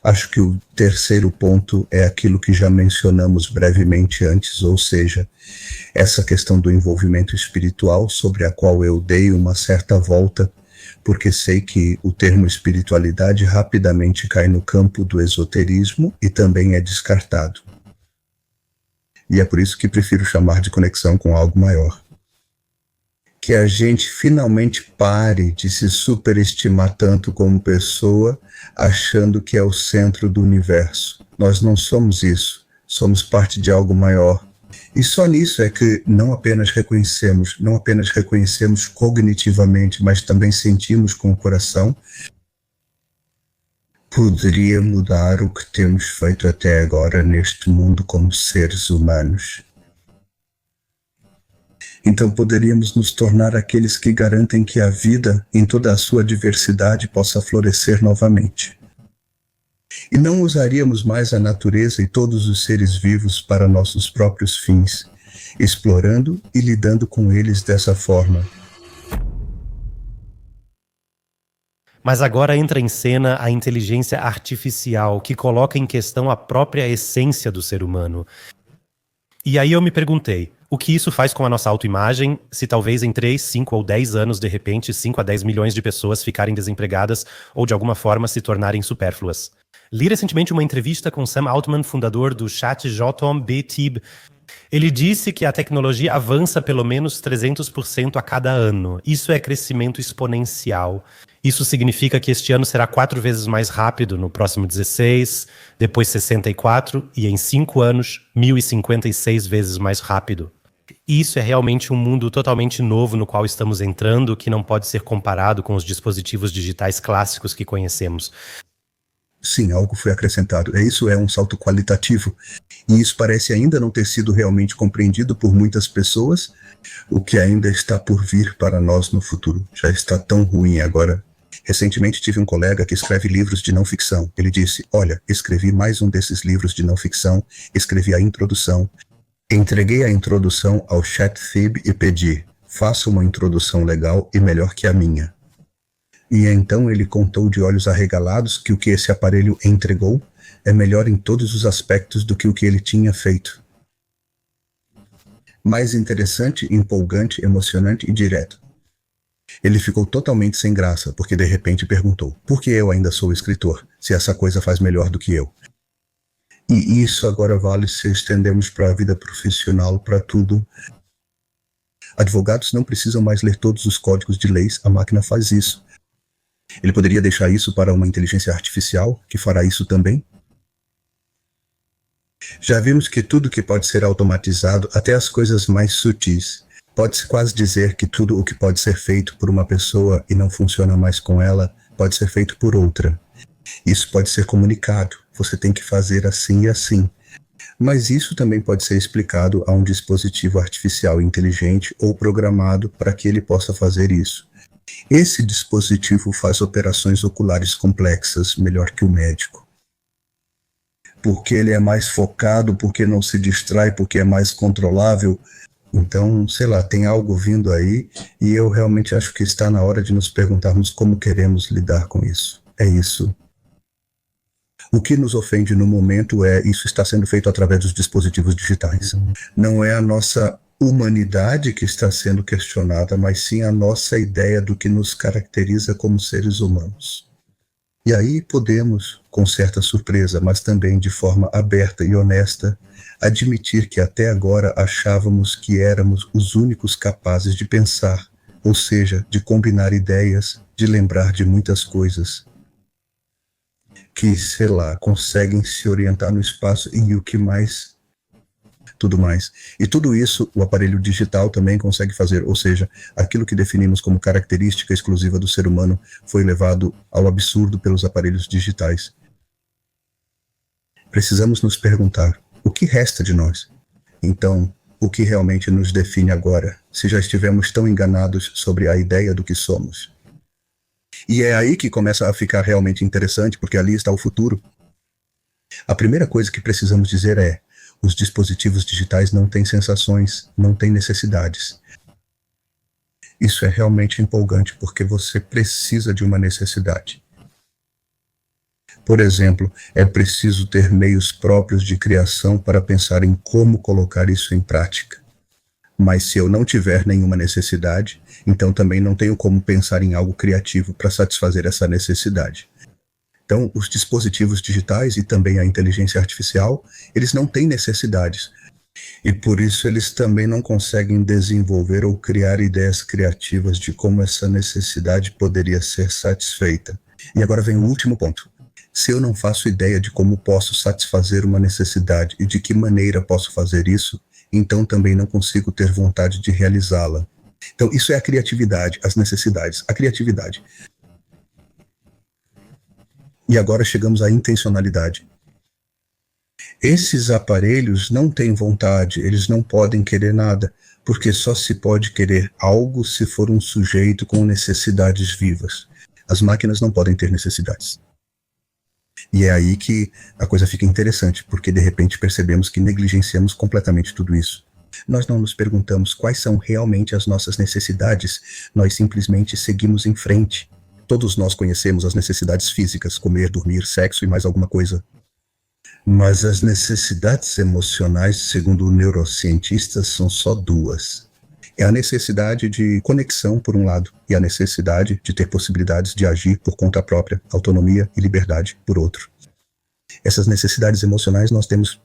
Acho que o terceiro ponto é aquilo que já mencionamos brevemente antes, ou seja, essa questão do envolvimento espiritual, sobre a qual eu dei uma certa volta, porque sei que o termo espiritualidade rapidamente cai no campo do esoterismo e também é descartado. E é por isso que prefiro chamar de conexão com algo maior. Que a gente finalmente pare de se superestimar tanto como pessoa, achando que é o centro do universo. Nós não somos isso, somos parte de algo maior. E só nisso é que não apenas reconhecemos cognitivamente, mas também sentimos com o coração, poderia mudar o que temos feito até agora neste mundo como seres humanos. Então poderíamos nos tornar aqueles que garantem que a vida, em toda a sua diversidade, possa florescer novamente. E não usaríamos mais a natureza e todos os seres vivos para nossos próprios fins, explorando e lidando com eles dessa forma. Mas agora entra em cena a inteligência artificial, que coloca em questão a própria essência do ser humano. E aí eu me perguntei, o que isso faz com a nossa autoimagem, se talvez em 3, 5 ou 10 anos, de repente, 5 a 10 milhões de pessoas ficarem desempregadas ou de alguma forma se tornarem supérfluas. Li recentemente uma entrevista com Sam Altman, fundador do ChatGPT. Ele disse que a tecnologia avança pelo menos 300% a cada ano. Isso é crescimento exponencial. Isso significa que este ano será 4 vezes mais rápido, no próximo 16, depois 64 e em 5 anos, 1056 vezes mais rápido. Isso é realmente um mundo totalmente novo no qual estamos entrando, que não pode ser comparado com os dispositivos digitais clássicos que conhecemos. Sim, algo foi acrescentado. Isso é um salto qualitativo. E isso parece ainda não ter sido realmente compreendido por muitas pessoas, o que ainda está por vir para nós no futuro. Já está tão ruim agora. Recentemente tive um colega que escreve livros de não ficção. Ele disse, olha, escrevi mais um desses livros de não ficção, escrevi a introdução, entreguei a introdução ao ChatGPT e pedi, faça uma introdução legal e melhor que a minha. E então ele contou de olhos arregalados que o que esse aparelho entregou é melhor em todos os aspectos do que o que ele tinha feito. Mais interessante, empolgante, emocionante e direto. Ele ficou totalmente sem graça, porque de repente perguntou, por que eu ainda sou escritor, se essa coisa faz melhor do que eu? E isso agora vale se estendermos para a vida profissional, para tudo. Advogados não precisam mais ler todos os códigos de leis, a máquina faz isso. Ele poderia deixar isso para uma inteligência artificial, que fará isso também? Já vimos que tudo que pode ser automatizado, até as coisas mais sutis, pode-se quase dizer que tudo o que pode ser feito por uma pessoa e não funciona mais com ela, pode ser feito por outra. Isso pode ser comunicado, você tem que fazer assim e assim. Mas isso também pode ser explicado a um dispositivo artificial inteligente ou programado para que ele possa fazer isso. Esse dispositivo faz operações oculares complexas melhor que o médico. Porque ele é mais focado, porque não se distrai, porque é mais controlável. Então, sei lá, tem algo vindo aí e eu realmente acho que está na hora de nos perguntarmos como queremos lidar com isso. É isso. O que nos ofende no momento é isso está sendo feito através dos dispositivos digitais. Não é a nossa humanidade que está sendo questionada, mas sim a nossa ideia do que nos caracteriza como seres humanos. E aí podemos, com certa surpresa, mas também de forma aberta e honesta, admitir que até agora achávamos que éramos os únicos capazes de pensar, ou seja, de combinar ideias, de lembrar de muitas coisas, que, sei lá, conseguem se orientar no espaço e o que mais, tudo mais. E tudo isso o aparelho digital também consegue fazer, ou seja, aquilo que definimos como característica exclusiva do ser humano foi levado ao absurdo pelos aparelhos digitais. Precisamos nos perguntar, o que resta de nós? Então, o que realmente nos define agora, se já estivemos tão enganados sobre a ideia do que somos? E é aí que começa a ficar realmente interessante, porque ali está o futuro. A primeira coisa que precisamos dizer é, os dispositivos digitais não têm sensações, não têm necessidades. Isso é realmente empolgante, porque você precisa de uma necessidade. Por exemplo, é preciso ter meios próprios de criação para pensar em como colocar isso em prática. Mas se eu não tiver nenhuma necessidade, então também não tenho como pensar em algo criativo para satisfazer essa necessidade. Então, os dispositivos digitais e também a inteligência artificial, eles não têm necessidades. E por isso eles também não conseguem desenvolver ou criar ideias criativas de como essa necessidade poderia ser satisfeita. E agora vem o último ponto. Se eu não faço ideia de como posso satisfazer uma necessidade e de que maneira posso fazer isso, então também não consigo ter vontade de realizá-la. Então, isso é a criatividade, as necessidades, a criatividade. E agora chegamos à intencionalidade. Esses aparelhos não têm vontade, eles não podem querer nada, porque só se pode querer algo se for um sujeito com necessidades vivas. As máquinas não podem ter necessidades. E é aí que a coisa fica interessante, porque de repente percebemos que negligenciamos completamente tudo isso. Nós não nos perguntamos quais são realmente as nossas necessidades, nós simplesmente seguimos em frente. Todos nós conhecemos as necessidades físicas, comer, dormir, sexo e mais alguma coisa. Mas as necessidades emocionais, segundo neurocientistas, são só duas. É a necessidade de conexão, por um lado, e a necessidade de ter possibilidades de agir por conta própria, autonomia e liberdade, por outro. Essas necessidades emocionais nós temos.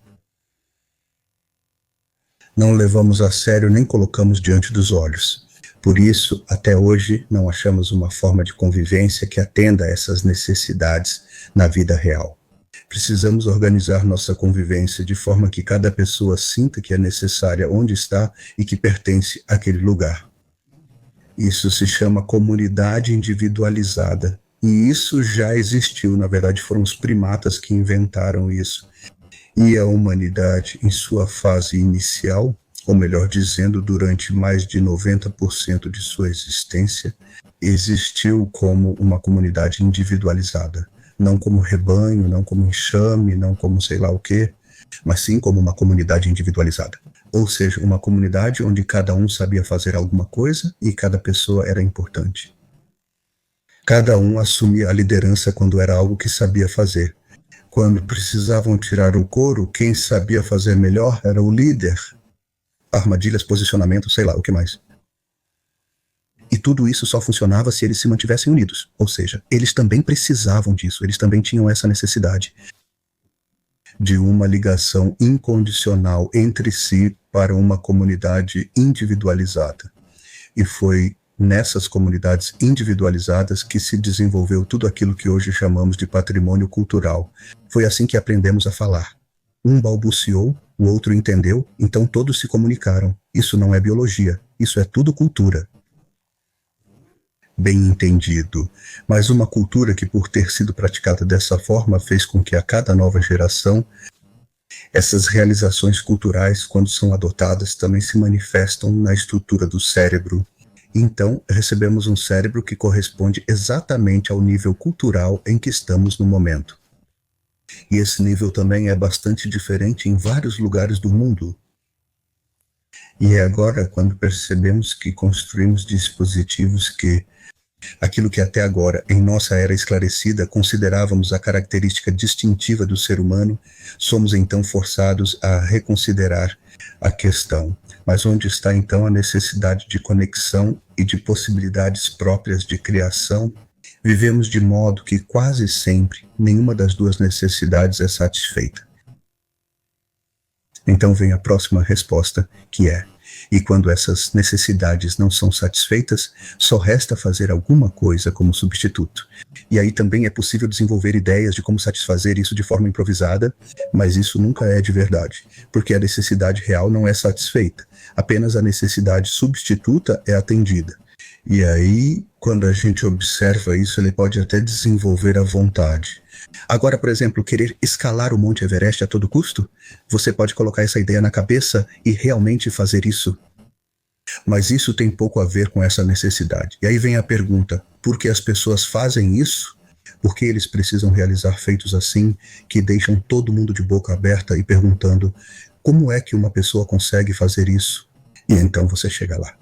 Não levamos a sério nem colocamos diante dos olhos. Por isso, até hoje, não achamos uma forma de convivência que atenda a essas necessidades na vida real. Precisamos organizar nossa convivência de forma que cada pessoa sinta que é necessária onde está e que pertence àquele lugar. Isso se chama comunidade individualizada. E isso já existiu, na verdade foram os primatas que inventaram isso. E a humanidade, em sua fase inicial, ou melhor dizendo, durante mais de 90% de sua existência, existiu como uma comunidade individualizada. Não como rebanho, não como enxame, não como sei lá o quê, mas sim como uma comunidade individualizada. Ou seja, uma comunidade onde cada um sabia fazer alguma coisa e cada pessoa era importante. Cada um assumia a liderança quando era algo que sabia fazer. Quando precisavam tirar o couro, quem sabia fazer melhor era o líder. Armadilhas, posicionamento, sei lá, o que mais. E tudo isso só funcionava se eles se mantivessem unidos. Ou seja, eles também precisavam disso, eles também tinham essa necessidade de uma ligação incondicional entre si para uma comunidade individualizada. E foi nessas comunidades individualizadas que se desenvolveu tudo aquilo que hoje chamamos de patrimônio cultural. Foi assim que aprendemos a falar. Um balbuciou, o outro entendeu, então todos se comunicaram. Isso não é biologia, isso é tudo cultura. Bem entendido, mas uma cultura que, por ter sido praticada dessa forma, fez com que a cada nova geração, essas realizações culturais, quando são adotadas, também se manifestam na estrutura do cérebro. Então, recebemos um cérebro que corresponde exatamente ao nível cultural em que estamos no momento. E esse nível também é bastante diferente em vários lugares do mundo. E é agora quando percebemos que construímos dispositivos que aquilo que até agora, em nossa era esclarecida, considerávamos a característica distintiva do ser humano, somos então forçados a reconsiderar a questão. Mas onde está então a necessidade de conexão e de possibilidades próprias de criação? Vivemos de modo que quase sempre nenhuma das duas necessidades é satisfeita. Então vem a próxima resposta, que é: e quando essas necessidades não são satisfeitas, só resta fazer alguma coisa como substituto. E aí também é possível desenvolver ideias de como satisfazer isso de forma improvisada, mas isso nunca é de verdade, porque a necessidade real não é satisfeita, apenas a necessidade substituta é atendida. E aí, quando a gente observa isso, ele pode até desenvolver a vontade. Agora, por exemplo, querer escalar o Monte Everest a todo custo? Você pode colocar essa ideia na cabeça e realmente fazer isso. Mas isso tem pouco a ver com essa necessidade. E aí vem a pergunta: por que as pessoas fazem isso? Por que eles precisam realizar feitos assim, que deixam todo mundo de boca aberta e perguntando: como é que uma pessoa consegue fazer isso? E então você chega lá.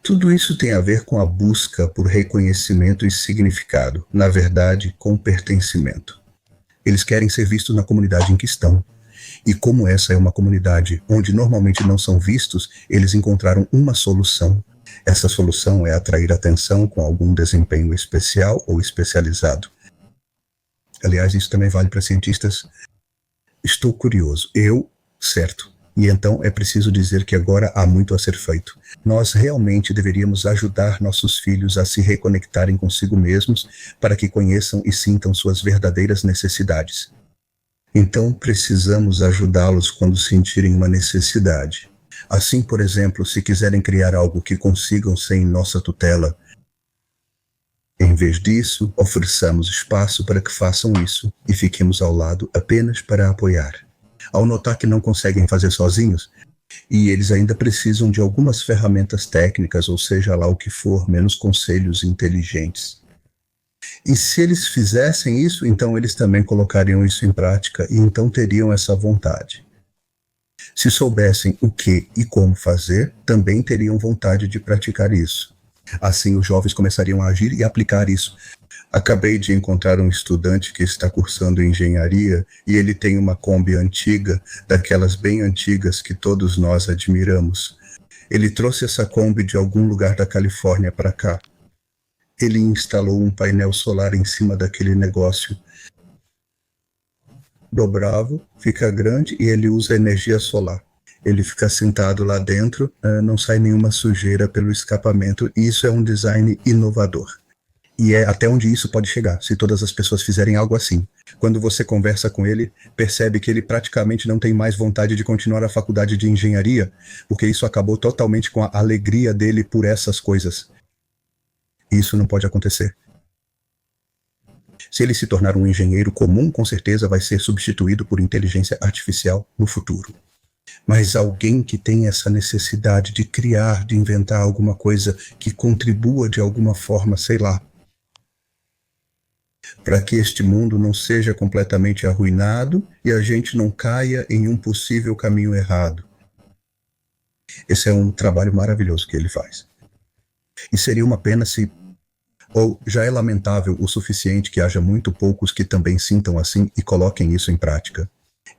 Tudo isso tem a ver com a busca por reconhecimento e significado, na verdade, com pertencimento. Eles querem ser vistos na comunidade em que estão. E como essa é uma comunidade onde normalmente não são vistos, eles encontraram uma solução. Essa solução é atrair atenção com algum desempenho especial ou especializado. Aliás, isso também vale para cientistas. Estou curioso. Certo. E então é preciso dizer que agora há muito a ser feito. Nós realmente deveríamos ajudar nossos filhos a se reconectarem consigo mesmos para que conheçam e sintam suas verdadeiras necessidades. Então precisamos ajudá-los quando sentirem uma necessidade. Assim, por exemplo, se quiserem criar algo que consigam sem nossa tutela, em vez disso, ofereçamos espaço para que façam isso e fiquemos ao lado apenas para apoiar. Ao notar que não conseguem fazer sozinhos, e eles ainda precisam de algumas ferramentas técnicas, ou seja lá o que for, menos conselhos inteligentes. E se eles fizessem isso, então eles também colocariam isso em prática e então teriam essa vontade. Se soubessem o que e como fazer, também teriam vontade de praticar isso. Assim, os jovens começariam a agir e aplicar isso. Acabei de encontrar um estudante que está cursando engenharia e ele tem uma Kombi antiga, daquelas bem antigas que todos nós admiramos. Ele trouxe essa Kombi de algum lugar da Califórnia para cá. Ele instalou um painel solar em cima daquele negócio. Dobrável, fica grande e ele usa energia solar. Ele fica sentado lá dentro, não sai nenhuma sujeira pelo escapamento, e isso é um design inovador. E é até onde isso pode chegar, se todas as pessoas fizerem algo assim. Quando você conversa com ele, percebe que ele praticamente não tem mais vontade de continuar a faculdade de engenharia, porque isso acabou totalmente com a alegria dele por essas coisas. Isso não pode acontecer. Se ele se tornar um engenheiro comum, com certeza vai ser substituído por inteligência artificial no futuro. Mas alguém que tem essa necessidade de criar, de inventar alguma coisa que contribua de alguma forma, sei lá, para que este mundo não seja completamente arruinado e a gente não caia em um possível caminho errado. Esse é um trabalho maravilhoso que ele faz. E seria uma pena se... Ou já é lamentável o suficiente que haja muito poucos que também sintam assim e coloquem isso em prática.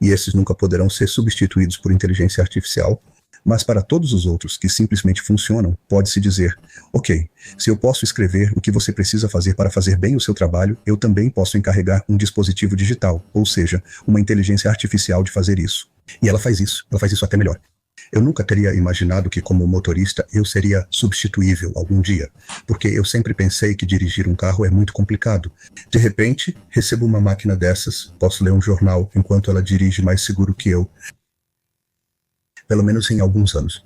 E esses nunca poderão ser substituídos por inteligência artificial, mas para todos os outros que simplesmente funcionam, pode-se dizer, ok, se eu posso escrever o que você precisa fazer para fazer bem o seu trabalho, eu também posso encarregar um dispositivo digital, ou seja, uma inteligência artificial de fazer isso. E ela faz isso até melhor. Eu nunca teria imaginado que, como motorista, eu seria substituível algum dia, porque eu sempre pensei que dirigir um carro é muito complicado. De repente, recebo uma máquina dessas, posso ler um jornal enquanto ela dirige mais seguro que eu, pelo menos em alguns anos.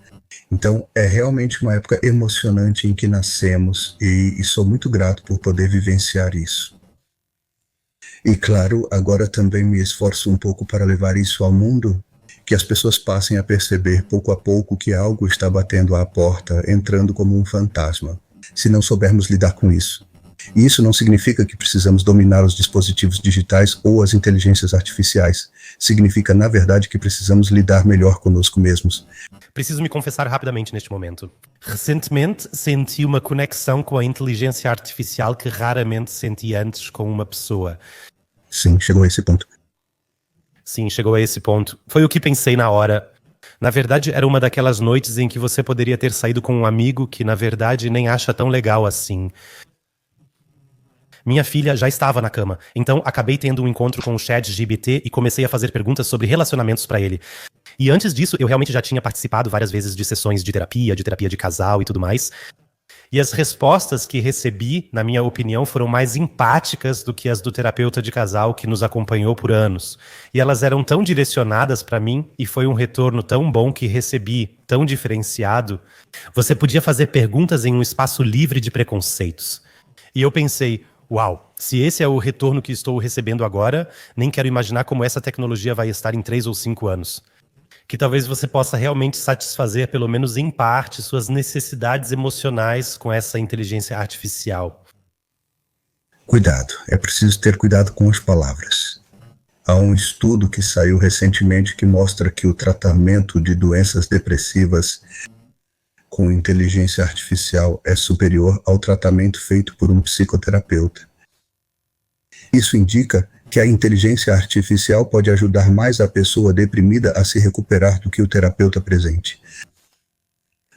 Então, é realmente uma época emocionante em que nascemos e sou muito grato por poder vivenciar isso. E claro, agora também me esforço um pouco para levar isso ao mundo, que as pessoas passem a perceber pouco a pouco que algo está batendo à porta, entrando como um fantasma, se não soubermos lidar com isso. E isso não significa que precisamos dominar os dispositivos digitais ou as inteligências artificiais. Significa, na verdade, que precisamos lidar melhor conosco mesmos. Preciso me confessar rapidamente neste momento. Recentemente senti uma conexão com a inteligência artificial que raramente senti antes com uma pessoa. Sim, chegou a esse ponto. Sim, chegou a esse ponto. Foi o que pensei na hora. Na verdade, era uma daquelas noites em que você poderia ter saído com um amigo que, na verdade, nem acha tão legal assim. Minha filha já estava na cama, então acabei tendo um encontro com o ChatGPT e comecei a fazer perguntas sobre relacionamentos para ele. E antes disso, eu realmente já tinha participado várias vezes de sessões de terapia de casal e tudo mais. E as respostas que recebi, na minha opinião, foram mais empáticas do que as do terapeuta de casal que nos acompanhou por anos. E elas eram tão direcionadas para mim e foi um retorno tão bom que recebi, tão diferenciado. Você podia fazer perguntas em um espaço livre de preconceitos. E eu pensei, uau, se esse é o retorno que estou recebendo agora, nem quero imaginar como essa tecnologia vai estar em 3 ou 5 anos. Que talvez você possa realmente satisfazer, pelo menos em parte, suas necessidades emocionais com essa inteligência artificial. Cuidado, é preciso ter cuidado com as palavras. Há um estudo que saiu recentemente que mostra que o tratamento de doenças depressivas com inteligência artificial é superior ao tratamento feito por um psicoterapeuta. Isso indica que a inteligência artificial pode ajudar mais a pessoa deprimida a se recuperar do que o terapeuta presente.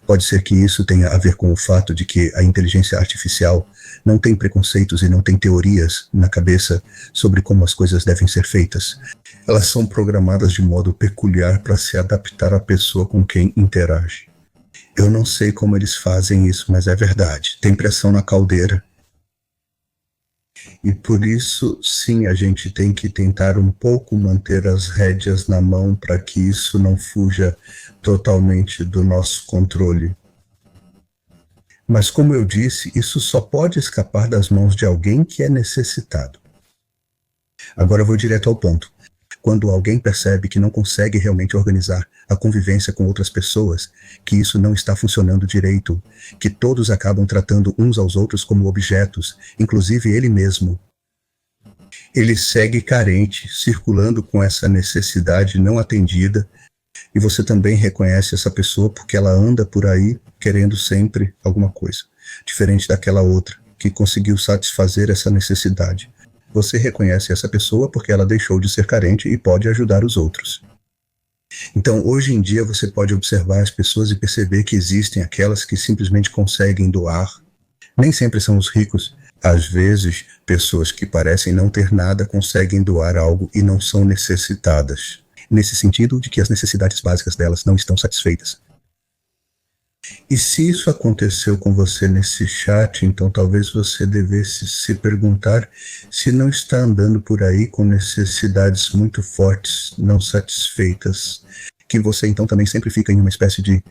Pode ser que isso tenha a ver com o fato de que a inteligência artificial não tem preconceitos e não tem teorias na cabeça sobre como as coisas devem ser feitas. Elas são programadas de modo peculiar para se adaptar à pessoa com quem interage. Eu não sei como eles fazem isso, mas é verdade. Tem pressão na caldeira. E por isso, sim, a gente tem que tentar um pouco manter as rédeas na mão para que isso não fuja totalmente do nosso controle. Mas, como eu disse, isso só pode escapar das mãos de alguém que é necessitado. Agora eu vou direto ao ponto. Quando alguém percebe que não consegue realmente organizar a convivência com outras pessoas, que isso não está funcionando direito, que todos acabam tratando uns aos outros como objetos, inclusive ele mesmo, ele segue carente, circulando com essa necessidade não atendida, e você também reconhece essa pessoa porque ela anda por aí querendo sempre alguma coisa, diferente daquela outra que conseguiu satisfazer essa necessidade. Você reconhece essa pessoa porque ela deixou de ser carente e pode ajudar os outros. Então, hoje em dia, você pode observar as pessoas e perceber que existem aquelas que simplesmente conseguem doar. Nem sempre são os ricos. Às vezes, pessoas que parecem não ter nada conseguem doar algo e não são necessitadas. Nesse sentido de que as necessidades básicas delas não estão satisfeitas. E se isso aconteceu com você nesse chat, então talvez você devesse se perguntar se não está andando por aí com necessidades muito fortes, não satisfeitas, que você então também sempre fica em uma espécie de...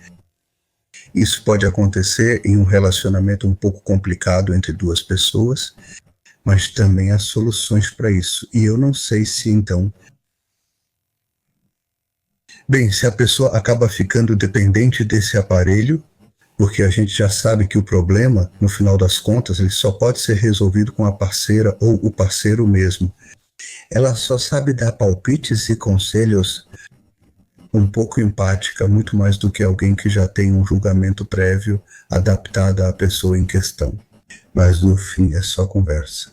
Isso pode acontecer em um relacionamento um pouco complicado entre duas pessoas, mas também há soluções para isso. E eu não sei se então... Bem, se a pessoa acaba ficando dependente desse aparelho, porque a gente já sabe que o problema, no final das contas, ele só pode ser resolvido com a parceira ou o parceiro mesmo. Ela só sabe dar palpites e conselhos um pouco empática, muito mais do que alguém que já tem um julgamento prévio adaptado à pessoa em questão. Mas no fim é só conversa.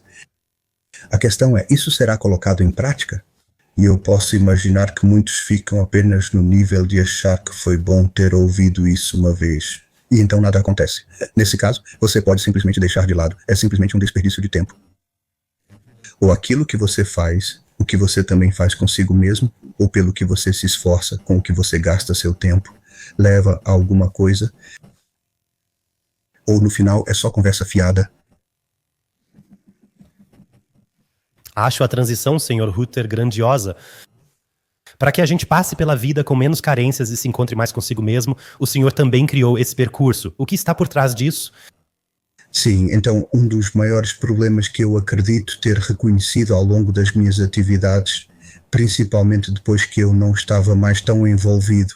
A questão é, isso será colocado em prática? E eu posso imaginar que muitos ficam apenas no nível de achar que foi bom ter ouvido isso uma vez. E então nada acontece. Nesse caso, você pode simplesmente deixar de lado. É simplesmente um desperdício de tempo. Ou aquilo que você faz, o que você também faz consigo mesmo, ou pelo que você se esforça, com o que você gasta seu tempo, leva a alguma coisa. Ou no final é só conversa fiada. Acho a transição, Sr. Hutter, grandiosa. Para que a gente passe pela vida com menos carências e se encontre mais consigo mesmo, o senhor também criou esse percurso. O que está por trás disso? Sim, então um dos maiores problemas que eu acredito ter reconhecido ao longo das minhas atividades, principalmente depois que eu não estava mais tão envolvido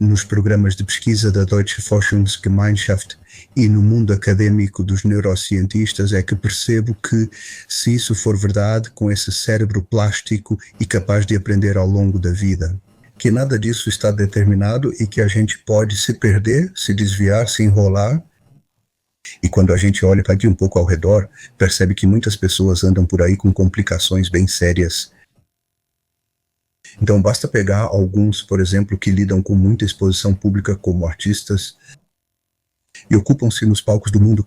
nos programas de pesquisa da Deutsche Forschungsgemeinschaft e no mundo acadêmico dos neurocientistas, é que percebo que, se isso for verdade, com esse cérebro plástico e capaz de aprender ao longo da vida, que nada disso está determinado e que a gente pode se perder, se desviar, se enrolar. E quando a gente olha aqui um pouco ao redor, percebe que muitas pessoas andam por aí com complicações bem sérias. Então basta pegar alguns, por exemplo, que lidam com muita exposição pública como artistas e ocupam-se nos palcos do mundo.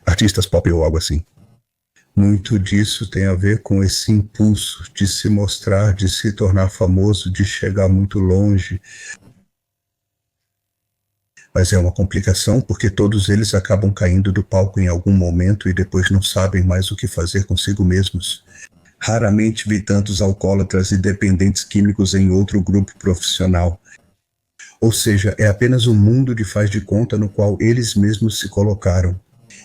Artistas pop ou algo assim. Muito disso tem a ver com esse impulso de se mostrar, de se tornar famoso, de chegar muito longe. Mas é uma complicação porque todos eles acabam caindo do palco em algum momento e depois não sabem mais o que fazer consigo mesmos. Raramente vi tantos alcoólatras e dependentes químicos em outro grupo profissional. Ou seja, é apenas um mundo de faz de conta no qual eles mesmos se colocaram.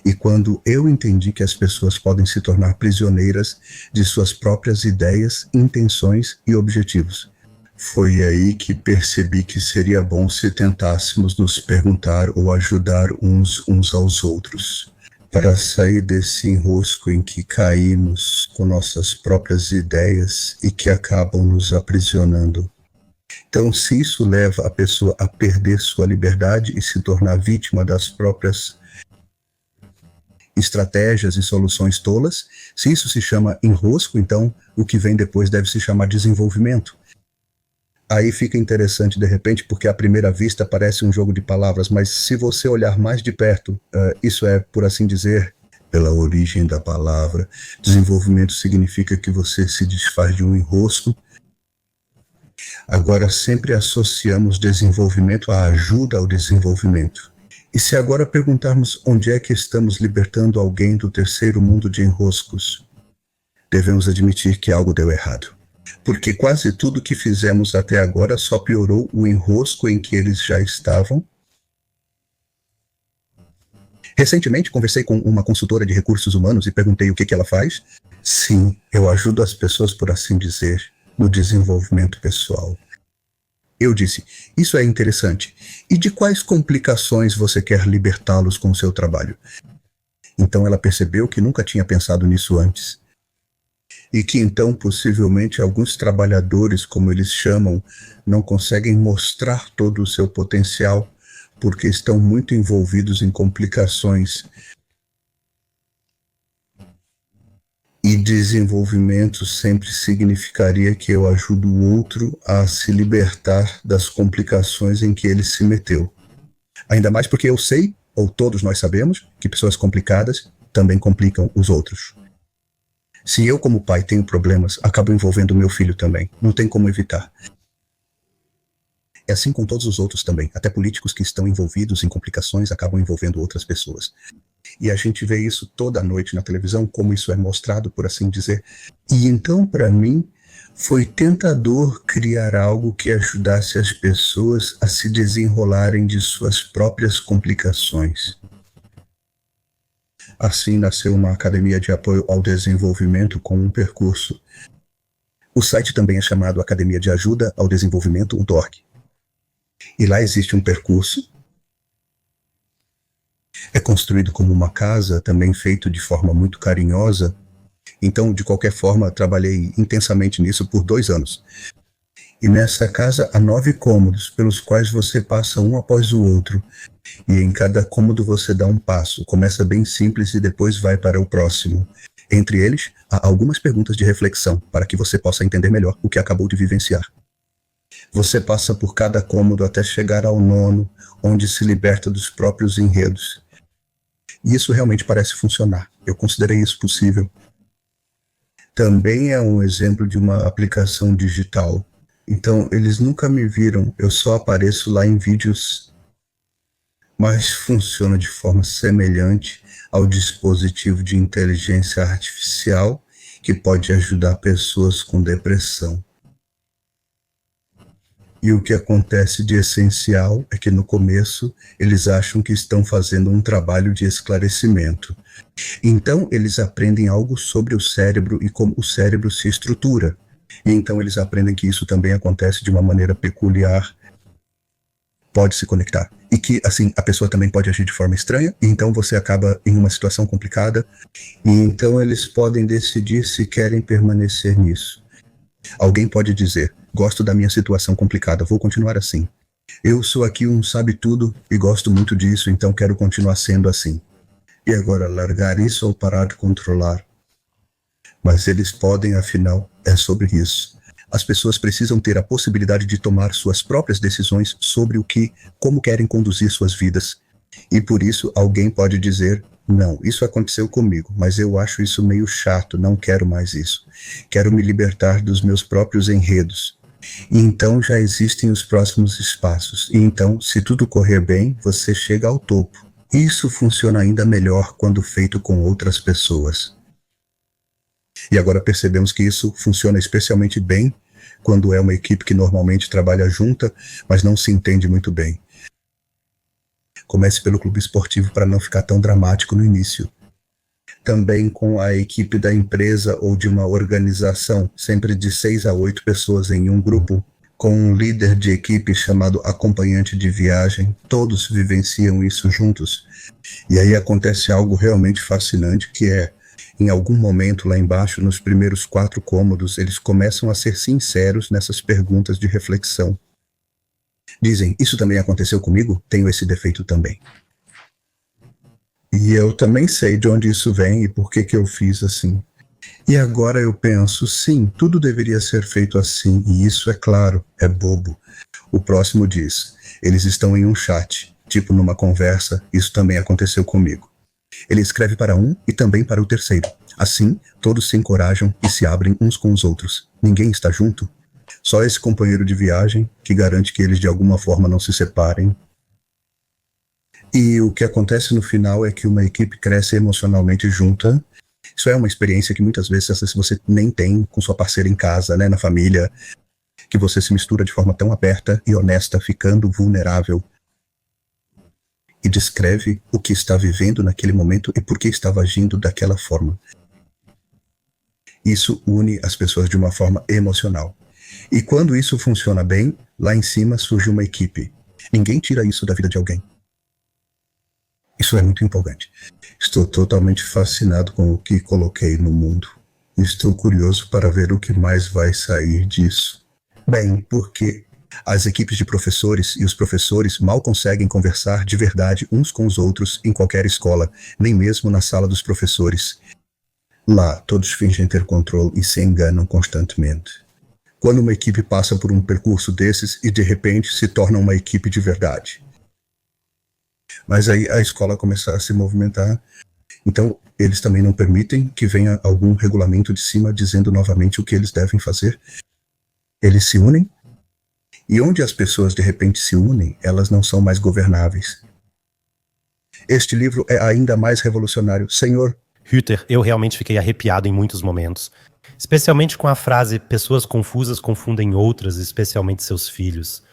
E quando eu entendi que as pessoas podem se tornar prisioneiras de suas próprias ideias, intenções e objetivos, foi aí que percebi que seria bom se tentássemos nos perguntar ou ajudar uns aos outros, para sair desse enrosco em que caímos com nossas próprias ideias e que acabam nos aprisionando. Então, se isso leva a pessoa a perder sua liberdade e se tornar vítima das próprias estratégias e soluções tolas. Se isso se chama enrosco, então o que vem depois deve se chamar desenvolvimento. Aí fica interessante de repente, porque à primeira vista parece um jogo de palavras, mas se você olhar mais de perto, isso é, por assim dizer, pela origem da palavra, desenvolvimento significa que você se desfaz de um enrosco. Agora sempre associamos desenvolvimento à ajuda ao desenvolvimento. E se agora perguntarmos onde é que estamos libertando alguém do terceiro mundo de enroscos, devemos admitir que algo deu errado. Porque quase tudo que fizemos até agora só piorou o enrosco em que eles já estavam. Recentemente conversei com uma consultora de recursos humanos e perguntei o que ela faz. Sim, eu ajudo as pessoas, por assim dizer, no desenvolvimento pessoal. Eu disse, isso é interessante. E de quais complicações você quer libertá-los com o seu trabalho? Então ela percebeu que nunca tinha pensado nisso antes. E que então, possivelmente, alguns trabalhadores, como eles chamam, não conseguem mostrar todo o seu potencial porque estão muito envolvidos em complicações. E desenvolvimento sempre significaria que eu ajudo o outro a se libertar das complicações em que ele se meteu. Ainda mais porque eu sei, ou todos nós sabemos, que pessoas complicadas também complicam os outros. Se eu, como pai, tenho problemas, acabo envolvendo o meu filho também. Não tem como evitar. É assim com todos os outros também. Até políticos que estão envolvidos em complicações acabam envolvendo outras pessoas. E a gente vê isso toda noite na televisão, como isso é mostrado, por assim dizer. E então, para mim, foi tentador criar algo que ajudasse as pessoas a se desenrolarem de suas próprias complicações. Assim nasceu uma academia de apoio ao desenvolvimento com um percurso. O site também é chamado Academia de Ajuda ao Desenvolvimento.org. E lá existe um percurso. É construído como uma casa, também feito de forma muito carinhosa. Então, de qualquer forma, trabalhei intensamente nisso por 2 anos. E nessa casa há 9 cômodos, pelos quais você passa um após o outro. E em cada cômodo você dá um passo. Começa bem simples e depois vai para o próximo. Entre eles, há algumas perguntas de reflexão, para que você possa entender melhor o que acabou de vivenciar. Você passa por cada cômodo até chegar ao 9º, onde se liberta dos próprios enredos. E isso realmente parece funcionar. Eu considerei isso possível. Também é um exemplo de uma aplicação digital. Então, eles nunca me viram, eu só apareço lá em vídeos, mas funciona de forma semelhante ao dispositivo de inteligência artificial que pode ajudar pessoas com depressão. E o que acontece de essencial é que no começo eles acham que estão fazendo um trabalho de esclarecimento. Então eles aprendem algo sobre o cérebro e como o cérebro se estrutura. E então eles aprendem que isso também acontece de uma maneira peculiar, pode se conectar. E que, assim, a pessoa também pode agir de forma estranha, e então você acaba em uma situação complicada, e então eles podem decidir se querem permanecer nisso. Alguém pode dizer, gosto da minha situação complicada, vou continuar assim. Eu sou aqui um sabe-tudo e gosto muito disso, então quero continuar sendo assim. E agora, largar isso ou parar de controlar? Mas eles podem, afinal, é sobre isso. As pessoas precisam ter a possibilidade de tomar suas próprias decisões sobre como querem conduzir suas vidas. E por isso alguém pode dizer, não, isso aconteceu comigo, mas eu acho isso meio chato, não quero mais isso. Quero me libertar dos meus próprios enredos. E então já existem os próximos espaços. E então, se tudo correr bem, você chega ao topo. Isso funciona ainda melhor quando feito com outras pessoas. E agora percebemos que isso funciona especialmente bem quando é uma equipe que normalmente trabalha junta, mas não se entende muito bem. Comece pelo clube esportivo para não ficar tão dramático no início. Também com a equipe da empresa ou de uma organização, sempre de 6 a 8 pessoas em um grupo, com um líder de equipe chamado acompanhante de viagem, todos vivenciam isso juntos. E aí acontece algo realmente fascinante, que é, em algum momento lá embaixo, nos primeiros 4 cômodos, eles começam a ser sinceros nessas perguntas de reflexão. Dizem, isso também aconteceu comigo? Tenho esse defeito também. E eu também sei de onde isso vem e por que eu fiz assim. E agora eu penso, sim, tudo deveria ser feito assim, e isso é claro, é bobo. O próximo diz, eles estão em um chat, tipo numa conversa, isso também aconteceu comigo. Ele escreve para um e também para o terceiro. Assim, todos se encorajam e se abrem uns com os outros. Ninguém está junto. Só esse companheiro de viagem que garante que eles de alguma forma não se separem. E o que acontece no final é que uma equipe cresce emocionalmente junta. Isso é uma experiência que muitas vezes você nem tem com sua parceira em casa, né, na família, que você se mistura de forma tão aberta e honesta, ficando vulnerável. E descreve o que está vivendo naquele momento e por que estava agindo daquela forma. Isso une as pessoas de uma forma emocional. E quando isso funciona bem, lá em cima surge uma equipe. Ninguém tira isso da vida de alguém. Isso é muito empolgante. Estou totalmente fascinado com o que coloquei no mundo. Estou curioso para ver o que mais vai sair disso. Bem, porque as equipes de professores e os professores mal conseguem conversar de verdade uns com os outros em qualquer escola, nem mesmo na sala dos professores. Lá, todos fingem ter controle e se enganam constantemente. Quando uma equipe passa por um percurso desses e de repente se torna uma equipe de verdade. Mas aí a escola começa a se movimentar, então eles também não permitem que venha algum regulamento de cima dizendo novamente o que eles devem fazer. Eles se unem, e onde as pessoas de repente se unem, elas não são mais governáveis. Este livro é ainda mais revolucionário. Senhor Hütter, eu realmente fiquei arrepiado em muitos momentos. Especialmente com a frase pessoas confusas confundem outras, especialmente seus filhos.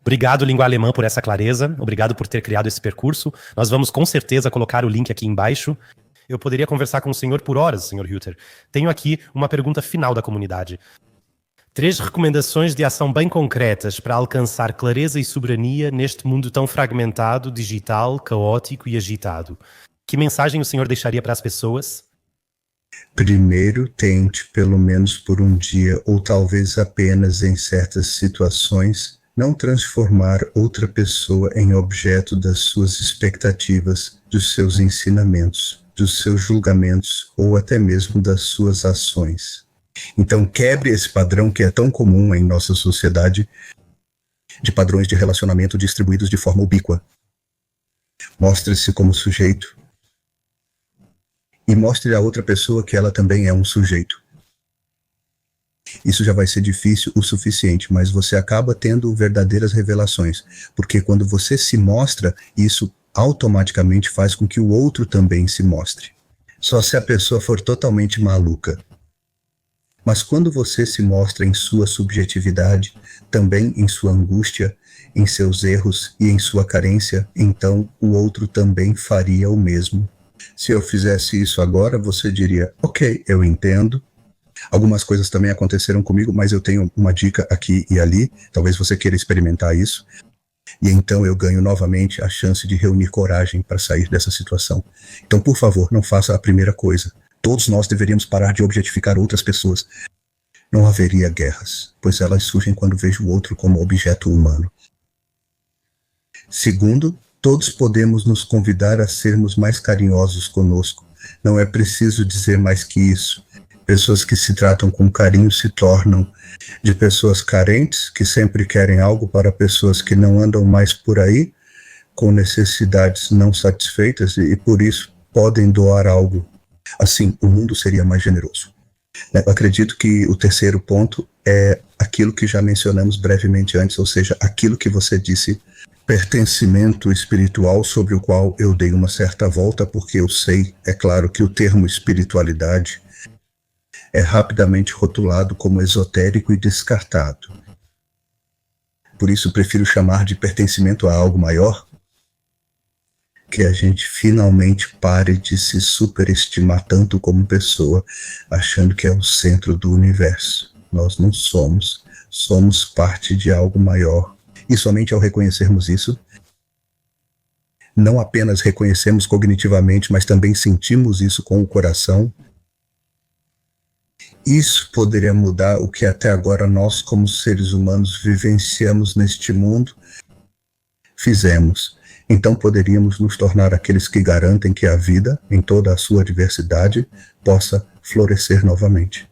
Obrigado, Língua Alemã, por essa clareza. Obrigado por ter criado esse percurso. Nós vamos com certeza colocar o link aqui embaixo. Eu poderia conversar com o senhor por horas, senhor Hütter. Tenho aqui uma pergunta final da comunidade. 3 recomendações de ação bem concretas para alcançar clareza e soberania neste mundo tão fragmentado, digital, caótico e agitado. Que mensagem o senhor deixaria para as pessoas? Primeiro, tente, pelo menos por um dia, ou talvez apenas em certas situações, não transformar outra pessoa em objeto das suas expectativas, dos seus ensinamentos, dos seus julgamentos ou até mesmo das suas ações. Então, quebre esse padrão que é tão comum em nossa sociedade, de padrões de relacionamento distribuídos de forma ubíqua. Mostre-se como sujeito e mostre a outra pessoa que ela também é um sujeito. Isso já vai ser difícil o suficiente, mas você acaba tendo verdadeiras revelações, porque quando você se mostra, isso automaticamente faz com que o outro também se mostre. Só se a pessoa for totalmente maluca. Mas quando você se mostra em sua subjetividade, também em sua angústia, em seus erros e em sua carência, então o outro também faria o mesmo. Se eu fizesse isso agora, você diria, ok, eu entendo. Algumas coisas também aconteceram comigo, mas eu tenho uma dica aqui e ali, talvez você queira experimentar isso, e então eu ganho novamente a chance de reunir coragem para sair dessa situação. Então, por favor, não faça a primeira coisa. Todos nós deveríamos parar de objetificar outras pessoas. Não haveria guerras, pois elas surgem quando vejo o outro como objeto humano. Segundo, todos podemos nos convidar a sermos mais carinhosos conosco. Não é preciso dizer mais que isso. Pessoas que se tratam com carinho se tornam de pessoas carentes, que sempre querem algo, para pessoas que não andam mais por aí, com necessidades não satisfeitas e por isso podem doar algo. Assim, o mundo seria mais generoso. Eu acredito que o terceiro ponto é aquilo que já mencionamos brevemente antes, ou seja, aquilo que você disse, pertencimento espiritual, sobre o qual eu dei uma certa volta, porque eu sei, é claro, que o termo espiritualidade é rapidamente rotulado como esotérico e descartado. Por isso prefiro chamar de pertencimento a algo maior, que a gente finalmente pare de se superestimar tanto como pessoa, achando que é o centro do universo. Nós não somos, somos parte de algo maior. E somente ao reconhecermos isso, não apenas reconhecemos cognitivamente, mas também sentimos isso com o coração, isso poderia mudar o que até agora nós, como seres humanos, vivenciamos neste mundo, fizemos, então poderíamos nos tornar aqueles que garantem que a vida, em toda a sua diversidade, possa florescer novamente.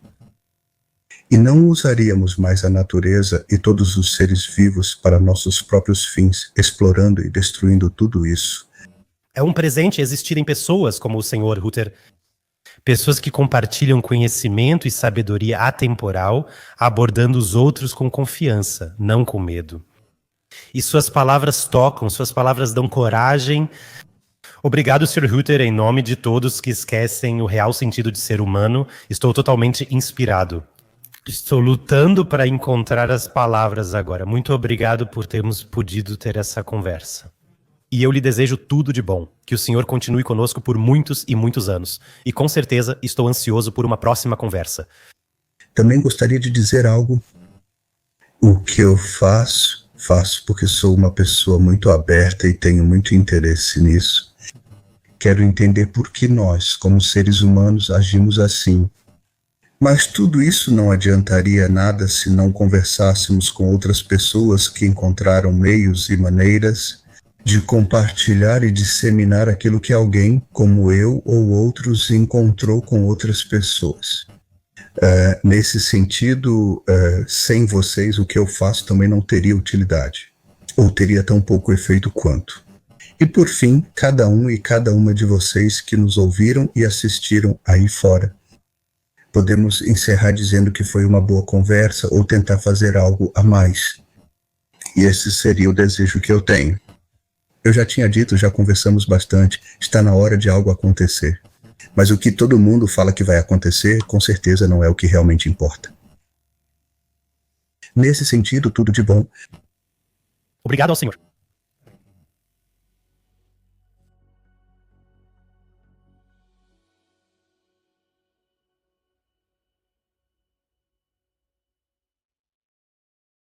E não usaríamos mais a natureza e todos os seres vivos para nossos próprios fins, explorando e destruindo tudo isso. É um presente existirem pessoas como o Sr. Ruther, pessoas que compartilham conhecimento e sabedoria atemporal, abordando os outros com confiança, não com medo. E suas palavras tocam, suas palavras dão coragem. Obrigado, Sr. Ruther, em nome de todos que esquecem o real sentido de ser humano. Estou totalmente inspirado. Estou lutando para encontrar as palavras agora. Muito obrigado por termos podido ter essa conversa. E eu lhe desejo tudo de bom. Que o senhor continue conosco por muitos e muitos anos. E com certeza estou ansioso por uma próxima conversa. Também gostaria de dizer algo. O que eu faço porque sou uma pessoa muito aberta e tenho muito interesse nisso. Quero entender por que nós, como seres humanos, agimos assim. Mas tudo isso não adiantaria nada se não conversássemos com outras pessoas que encontraram meios e maneiras de compartilhar e disseminar aquilo que alguém, como eu ou outros, encontrou com outras pessoas. Nesse sentido, sem vocês, o que eu faço também não teria utilidade, ou teria tão pouco efeito quanto. E por fim, cada um e cada uma de vocês que nos ouviram e assistiram aí fora, podemos encerrar dizendo que foi uma boa conversa ou tentar fazer algo a mais. E esse seria o desejo que eu tenho. Eu já tinha dito, já conversamos bastante, está na hora de algo acontecer. Mas o que todo mundo fala que vai acontecer, com certeza não é o que realmente importa. Nesse sentido, tudo de bom. Obrigado ao senhor.